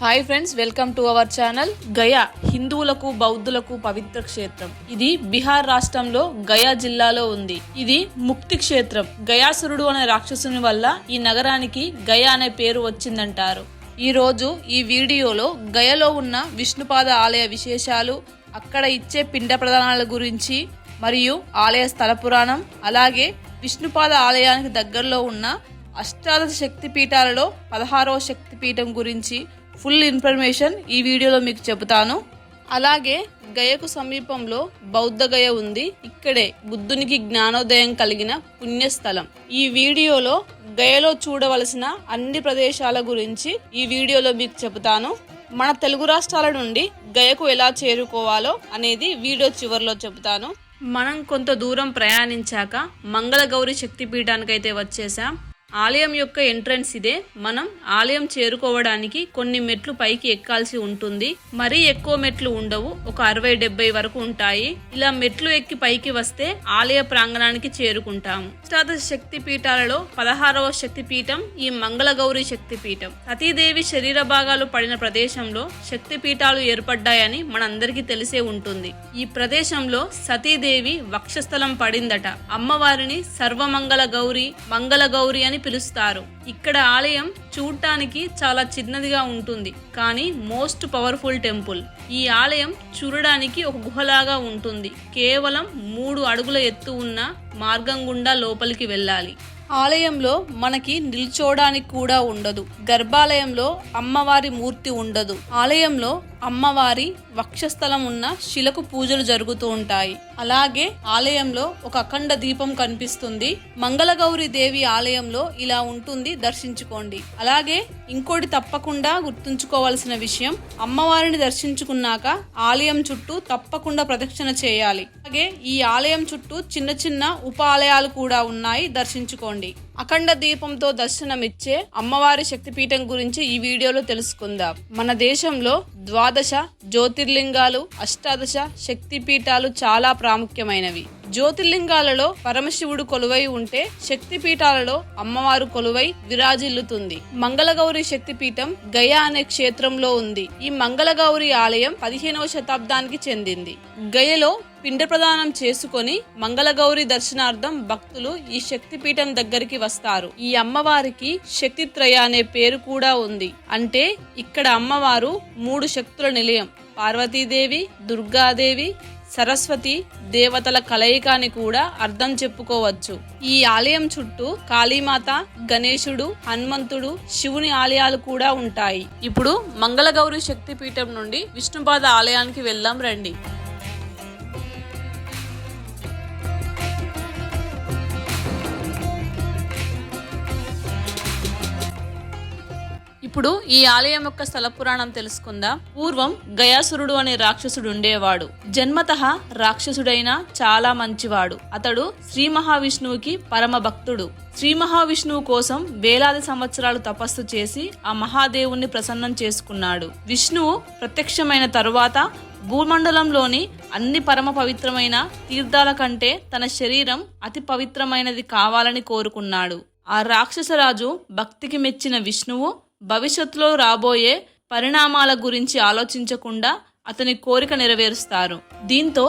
Hi friends, welcome to our channel. Gaya హిందువులకు బౌద్ధులకు పవిత్ర క్షేత్రం. ఇది బీహార్ రాష్ట్రంలో గయా జిల్లాలో ఉంది. ఇది ముక్తి క్షేత్రం. గయాసురుడు అనే రాక్షసుని వల్ల ఈ నగరానికి గయా అనే పేరు వచ్చిందంటారు. ఈ రోజు ఈ వీడియోలో గయలో ఉన్న విష్ణుపాద ఆలయ విశేషాలు, అక్కడ ఇచ్చే పిండ ప్రదానాల గురించి మరియు ఆలయ స్థల పురాణం, అలాగే విష్ణుపాద ఆలయానికి దగ్గరలో ఉన్న అష్టాదశ శక్తి పీఠాలలో 16వ శక్తి పీఠం గురించి ఫుల్ ఇన్ఫర్మేషన్ ఈ వీడియోలో మీకు చెబుతాను. అలాగే గయకు సమీపంలో బౌద్ధ గయ ఉంది. ఇక్కడే బుద్ధునికి జ్ఞానోదయం కలిగిన పుణ్యస్థలం. ఈ వీడియోలో గయలో చూడవలసిన అన్ని ప్రదేశాల గురించి ఈ వీడియోలో మీకు చెబుతాను. మన తెలుగు రాష్ట్రాల నుండి గయకు ఎలా చేరుకోవాలో అనేది వీడియో చివరిలో చెబుతాను. మనం కొంత దూరం ప్రయాణించాక మంగళగౌరి శక్తిపీఠానికైతే వచ్చేసాం. ఆలయం యొక్క ఎంట్రన్స్ ఇదే. మనం ఆలయం చేరుకోవడానికి కొన్ని మెట్లు పైకి ఎక్కాల్సి ఉంటుంది. మరీ ఎక్కువ మెట్లు ఉండవు, ఒక 60-70 వరకు ఉంటాయి. ఇలా మెట్లు ఎక్కి పైకి వస్తే ఆలయ ప్రాంగణానికి చేరుకుంటాము. అష్టాదశ శక్తి పీఠాలలో 16వ శక్తి పీఠం ఈ మంగళగౌరి శక్తి పీఠం. సతీదేవి శరీర భాగాలు పడిన ప్రదేశంలో శక్తి పీఠాలు ఏర్పడ్డాయని మనందరికీ తెలిసే ఉంటుంది. ఈ ప్రదేశంలో సతీదేవి వక్షస్థలం పడిందట. అమ్మవారిని సర్వమంగళ గౌరి, మంగళ గౌరి అని పిలుస్తారు. ఇక్కడ ఆలయం చూడటానికి చాలా చిన్నదిగా ఉంటుంది, కానీ మోస్ట్ పవర్ఫుల్ టెంపుల్. ఈ ఆలయం చూడడానికి ఒక గుహలాగా ఉంటుంది. కేవలం 3 అడుగుల ఎత్తు ఉన్న మార్గం గుండా లోపలికి వెళ్ళాలి. ఆలయంలో మనకి నిల్చోడానికి కూడా ఉండదు. గర్భాలయంలో అమ్మవారి మూర్తి ఉండదు. ఆలయంలో అమ్మవారి వక్షస్థలం ఉన్న శిలకు పూజలు జరుగుతూ ఉంటాయి. అలాగే ఆలయంలో ఒక అఖండ దీపం కనిపిస్తుంది. మంగళగౌరి దేవి ఆలయంలో ఇలా ఉంటుంది, దర్శించుకోండి. అలాగే ఇంకోటి తప్పకుండా గుర్తుంచుకోవాల్సిన విషయం, అమ్మవారిని దర్శించుకున్నాక ఆలయం చుట్టూ తప్పకుండా ప్రదక్షిణ చేయాలి. అలాగే ఈ ఆలయం చుట్టూ చిన్న చిన్న ఉప ఆలయాలు కూడా ఉన్నాయి, దర్శించుకోండి. అఖండ దీపంతో దర్శనమిచ్చే అమ్మవారి శక్తిపీఠం గురించి ఈ వీడియోలో తెలుసుకుందాం. మన దేశంలో 12 జ్యోతిర్లింగాలు, అష్టాదశ శక్తిపీఠాలు చాలా ప్రాముఖ్యమైనవి. జ్యోతిర్లింగాలలో పరమశివుడు కొలువై ఉంటే, శక్తిపీఠాలలో అమ్మవారు కొలువై విరాజిల్లుతుంది. మంగళగౌరి శక్తిపీఠం గయా అనే క్షేత్రంలో ఉంది. ఈ మంగళగౌరి ఆలయం 15వ శతాబ్దానికి చెందింది. గయలో పిండ ప్రదానం చేసుకొని మంగళగౌరి దర్శనార్థం భక్తులు ఈ శక్తిపీఠం దగ్గరికి వస్తారు. ఈ అమ్మవారికి శక్తిత్రయ అనే పేరు కూడా ఉంది. అంటే ఇక్కడ అమ్మవారు 3 శక్తుల నిలయం. పార్వతీదేవి, దుర్గాదేవి, సరస్వతి దేవతల కలయిక అని కూడా అర్థం చెప్పుకోవచ్చు. ఈ ఆలయం చుట్టూ కాళీమాత, గణేశుడు, హనుమంతుడు, శివుని ఆలయాలు కూడా ఉంటాయి. ఇప్పుడు మంగళగౌరి శక్తిపీఠం నుండి విష్ణుపాద ఆలయానికి వెళ్దాం రండి. ఇప్పుడు ఈ ఆలయం యొక్క స్థల పురాణం తెలుసుకుందాం. పూర్వం గయాసురుడు అనే రాక్షసుడు ఉండేవాడు. జన్మతః రాక్షసుడైన చాలా మంచివాడు. అతడు శ్రీ మహావిష్ణువుకి పరమ భక్తుడు. శ్రీ మహావిష్ణువు కోసం వేలాది సంవత్సరాలు తపస్సు చేసి ఆ మహాదేవుణ్ణి ప్రసన్నం చేసుకున్నాడు. విష్ణువు ప్రత్యక్షమైన తరువాత భూమండలంలోని అన్ని పరమ పవిత్రమైన తీర్థాల కంటే తన శరీరం అతి పవిత్రమైనది కావాలని కోరుకున్నాడు. ఆ రాక్షసరాజు భక్తికి మెచ్చిన విష్ణువు భవిష్యత్తులో రాబోయే పరిణామాల గురించి ఆలోచించకుండా అతని కోరిక నెరవేరుస్తారు. దీంతో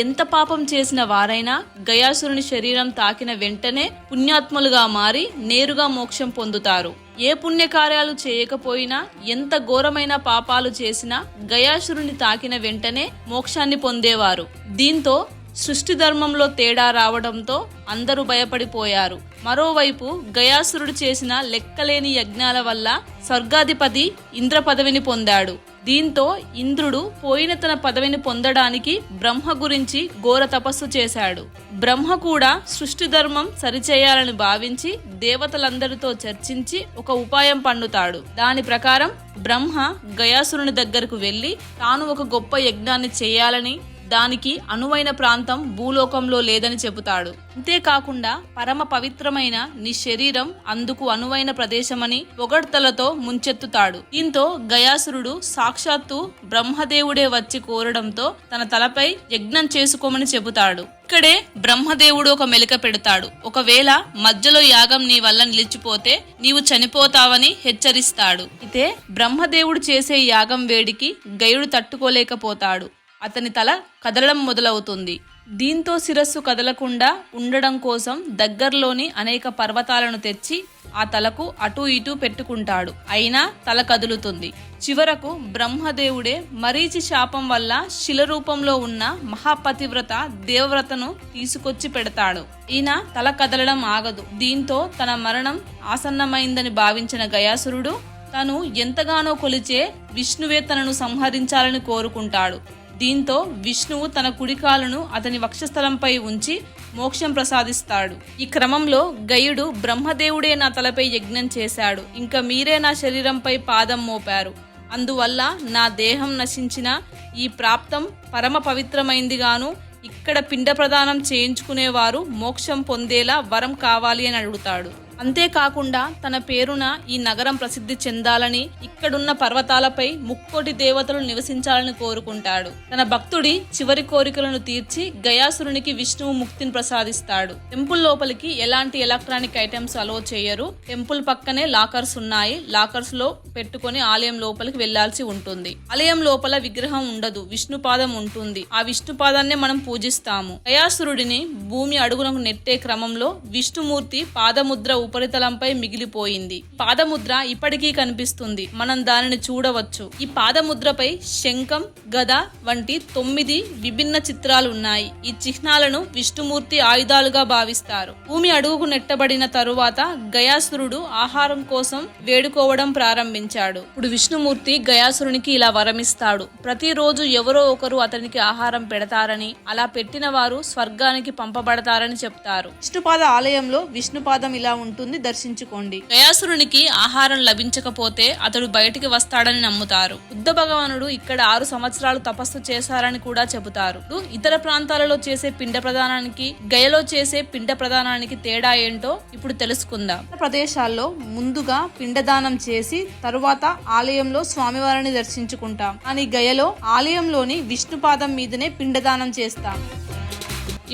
ఎంత పాపం చేసిన వారైనా గయాసురుని శరీరం తాకిన వెంటనే పుణ్యాత్ములుగా మారి నేరుగా మోక్షం పొందుతారు. ఏ పుణ్యకార్యాలు చేయకపోయినా, ఎంత ఘోరమైన పాపాలు చేసినా గయాసురుని తాకిన వెంటనే మోక్షాన్ని పొందేవారు. దీంతో సృష్టి ధర్మంలో తేడా రావడంతో అందరూ భయపడిపోయారు. మరోవైపు గయాసురుడు చేసిన లెక్కలేని యజ్ఞాల వల్ల స్వర్గాధిపతి ఇంద్ర పదవిని పొందాడు. దీంతో ఇంద్రుడు పోయిన తన పదవిని పొందడానికి బ్రహ్మ గురించి ఘోర తపస్సు చేశాడు. బ్రహ్మ కూడా సృష్టి ధర్మం సరిచేయాలని భావించి దేవతలందరితో చర్చించి ఒక ఉపాయం పన్నుతాడు. దాని ప్రకారం బ్రహ్మ గయాసురుని దగ్గరకు వెళ్లి తాను ఒక గొప్ప యజ్ఞాన్ని చేయాలని, దానికి అనువైన ప్రాంతం భూలోకంలో లేదని చెబుతాడు. అంతేకాకుండా పరమ పవిత్రమైన నీ శరీరం అందుకు అనువైన ప్రదేశమని పొగడ్తలతో ముంచెత్తుతాడు. దీంతో గయాసురుడు సాక్షాత్తు బ్రహ్మదేవుడే వచ్చి కోరడంతో తన తలపై యజ్ఞం చేసుకోమని చెబుతాడు. ఇక్కడే బ్రహ్మదేవుడు ఒక మెలిక పెడతాడు. ఒకవేళ మధ్యలో యాగం నీ వల్ల నిలిచిపోతే నీవు చనిపోతావని హెచ్చరిస్తాడు. అయితే బ్రహ్మదేవుడు చేసే యాగం వేడికి గయుడు తట్టుకోలేకపోతాడు. అతని తల కదలడం మొదలవుతుంది. దీంతో శిరస్సు కదలకుండా ఉండడం కోసం దగ్గరలోని అనేక పర్వతాలను తెచ్చి ఆ తలకు అటూ ఇటూ పెట్టుకుంటాడు. అయినా తల కదులుతుంది. చివరకు బ్రహ్మదేవుడే మరీచి శాపం వల్ల శిల రూపంలో ఉన్న మహాపతివ్రత దేవవ్రతను తీసుకొచ్చి పెడతాడు. ఈయన తల కదలడం ఆగదు. దీంతో తన మరణం ఆసన్నమైందని భావించిన గయాసురుడు తను ఎంతగానో కొలిచే విష్ణువే తనను సంహరించాలని కోరుకుంటాడు. దీంతో విష్ణువు తన కుడికాలను అతని వక్షస్థలంపై ఉంచి మోక్షం ప్రసాదిస్తాడు. ఈ క్రమంలో గయుడు బ్రహ్మదేవుడే నా తలపై యజ్ఞం చేశాడు, ఇంకా మీరే నా శరీరంపై పాదం మోపారు, అందువల్ల నా దేహం నశించిన ఈ ప్రాప్తం పరమ పవిత్రమైందిగాను ఇక్కడ పిండ ప్రదానం చేయించుకునేవారు మోక్షం పొందేలా వరం కావాలి అని అడుగుతాడు. అంతేకాకుండా తన పేరున ఈ నగరం ప్రసిద్ధి చెందాలని ఇక్కడున్న పర్వతాలపై ముక్కోటి దేవతలు నివసించాలని కోరుకుంటాడు. తన భక్తుడి చివరి కోరికలను తీర్చి గయాసురునికి విష్ణువు ముక్తిని ప్రసాదిస్తాడు. టెంపుల్ లోపలికి ఎలాంటి ఎలక్ట్రానిక్ ఐటమ్స్ అలో చేయరు. టెంపుల్ పక్కనే లాకర్స్ ఉన్నాయి. లాకర్స్ లో పెట్టుకొని ఆలయం లోపలికి వెళ్లాల్సి ఉంటుంది. ఆలయం లోపల విగ్రహం ఉండదు, విష్ణుపాదం ఉంటుంది. ఆ విష్ణుపాదాన్నే మనం పూజిస్తాము. గయాసురుడిని భూమి అడుగునకు నెట్టే క్రమంలో విష్ణుమూర్తి పాదముద్ర ఉపరితలంపై మిగిలిపోయింది. పాదముద్ర ఇప్పటికీ కనిపిస్తుంది. మనం దానిని చూడవచ్చు. ఈ పాదముద్రపై శంఖం, గద వంటి 9 విభిన్న చిత్రాలు ఉన్నాయి. ఈ చిహ్నాలను విష్ణుమూర్తి ఆయుధాలుగా భావిస్తారు. భూమి అడుగుకు నెట్టబడిన తరువాత గయాసురుడు ఆహారం కోసం వేడుకోవడం ప్రారంభించాడు. ఇప్పుడు విష్ణుమూర్తి గయాసురునికి ఇలా వరమిస్తాడు. ప్రతిరోజు ఎవరో ఒకరు అతనికి ఆహారం పెడతారని, అలా పెట్టిన వారు స్వర్గానికి పంపబడతారని చెప్తారు. విష్ణుపాద ఆలయంలో విష్ణుపాదం ఇలా ఉంటుంది, దర్శించుకోండి. గయాసురునికి ఆహారం లభించకపోతే అతడు బయటికి వస్తాడని నమ్ముతారు. బుద్ధ భగవానుడు ఇక్కడ 6 సంవత్సరాలు తపస్సు చేశారని కూడా చెబుతారు. ఇతర ప్రాంతాలలో చేసే పిండ ప్రదానానికి గయలో చేసే పిండ ప్రదానానికి తేడా ఏంటో ఇప్పుడు తెలుసుకుందాం. ప్రదేశాల్లో ముందుగా పిండదానం చేసి తరువాత ఆలయంలో స్వామివారిని దర్శించుకుంటాం. కానీ గయలో ఆలయంలోని విష్ణుపాదం మీదనే పిండదానం చేస్తాం.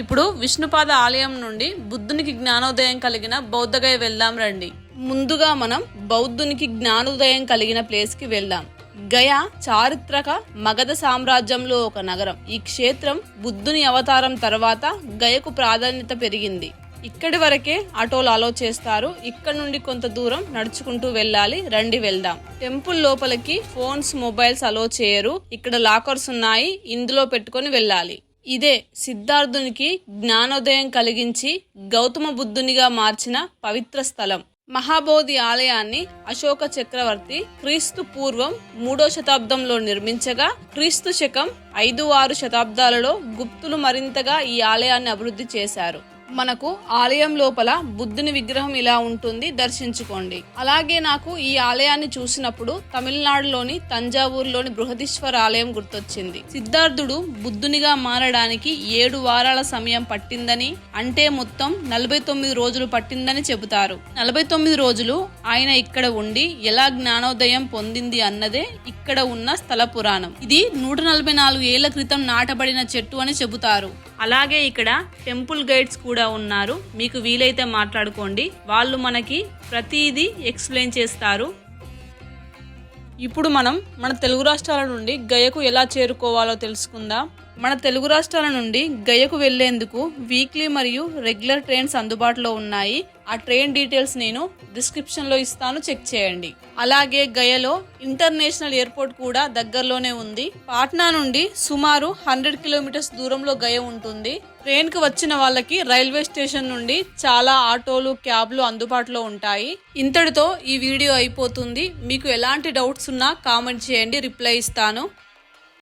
ఇప్పుడు విష్ణుపాద ఆలయం నుండి బుద్ధునికి జ్ఞానోదయం కలిగిన బౌద్ధగయ వెళ్దాం రండి. ముందుగా మనం బౌద్ధునికి జ్ఞానోదయం కలిగిన ప్లేస్ కి వెళ్దాం. గయ చారిత్రక మగధ సామ్రాజ్యంలో ఒక నగరం. ఈ క్షేత్రం బుద్ధుని అవతారం తర్వాత గయకు ప్రాధాన్యత పెరిగింది. ఇక్కడి వరకే ఆటోలు అలో చేస్తారు. ఇక్కడ నుండి కొంత దూరం నడుచుకుంటూ వెళ్ళాలి. రండి వెళ్దాం. టెంపుల్ లోపలికి ఫోన్స్, మొబైల్స్ అలో చేయరు. ఇక్కడ లాకర్స్ ఉన్నాయి, ఇందులో పెట్టుకొని వెళ్ళాలి. ఇదే సిద్ధార్థునికి జ్ఞానోదయం కలిగించి గౌతమ బుద్ధునిగా మార్చిన పవిత్ర స్థలం. మహాబోధి ఆలయాన్ని అశోక చక్రవర్తి క్రీస్తు పూర్వం 3వ శతాబ్దంలో నిర్మించగా క్రీస్తు శకం 5-6 శతాబ్దాలలో గుప్తులు మరింతగా ఈ ఆలయాన్ని అభివృద్ధి చేశారు. మనకు ఆలయం లోపల బుద్ధుని విగ్రహం ఇలా ఉంటుంది, దర్శించుకోండి. అలాగే నాకు ఈ ఆలయాన్ని చూసినప్పుడు తమిళనాడులోని తంజావూరులోని బృహదీశ్వర ఆలయం గుర్తొచ్చింది. సిద్ధార్థుడు బుద్ధునిగా మారడానికి 7 వారాల సమయం పట్టిందని, అంటే మొత్తం 49 రోజులు పట్టిందని చెబుతారు. 49 రోజులు ఆయన ఇక్కడ ఉండి ఎలా జ్ఞానోదయం పొందింది అన్నదే ఇక్కడ ఉన్న స్థల పురాణం. ఇది 144 ఏళ్ల క్రితం నాటబడిన చెట్టు అని చెబుతారు. అలాగే ఇక్కడ టెంపుల్ గైడ్స్ కూడా ఉన్నారు. మీకు వీలైతే మాట్లాడుకోండి, వాళ్ళు మనకి ప్రతిదీ ఎక్స్ప్లెయిన్ చేస్తారు. ఇప్పుడు మనం మన తెలుగు రాష్ట్రాల నుండి గయకు ఎలా చేరుకోవాలో తెలుసుకుందాం. మన తెలుగు రాష్ట్రాల నుండి గయకు వెళ్లేందుకు వీక్లీ మరియు రెగ్యులర్ ట్రైన్స్ అందుబాటులో ఉన్నాయి. ఆ ట్రైన్ డీటెయిల్స్ నేను డిస్క్రిప్షన్ లో ఇస్తాను, చెక్ చేయండి. అలాగే గయలో ఇంటర్నేషనల్ ఎయిర్పోర్ట్ కూడా దగ్గరలోనే ఉంది. పాట్నా నుండి సుమారు 100 కిలోమీటర్స్ దూరంలో గయ ఉంటుంది. ట్రైన్ కి వచ్చిన వాళ్ళకి రైల్వే స్టేషన్ నుండి చాలా ఆటోలు, క్యాబ్లు అందుబాటులో ఉంటాయి. ఇంతటితో ఈ వీడియో అయిపోతుంది. మీకు ఎలాంటి డౌట్స్ ఉన్నా కామెంట్ చేయండి, రిప్లై ఇస్తాను.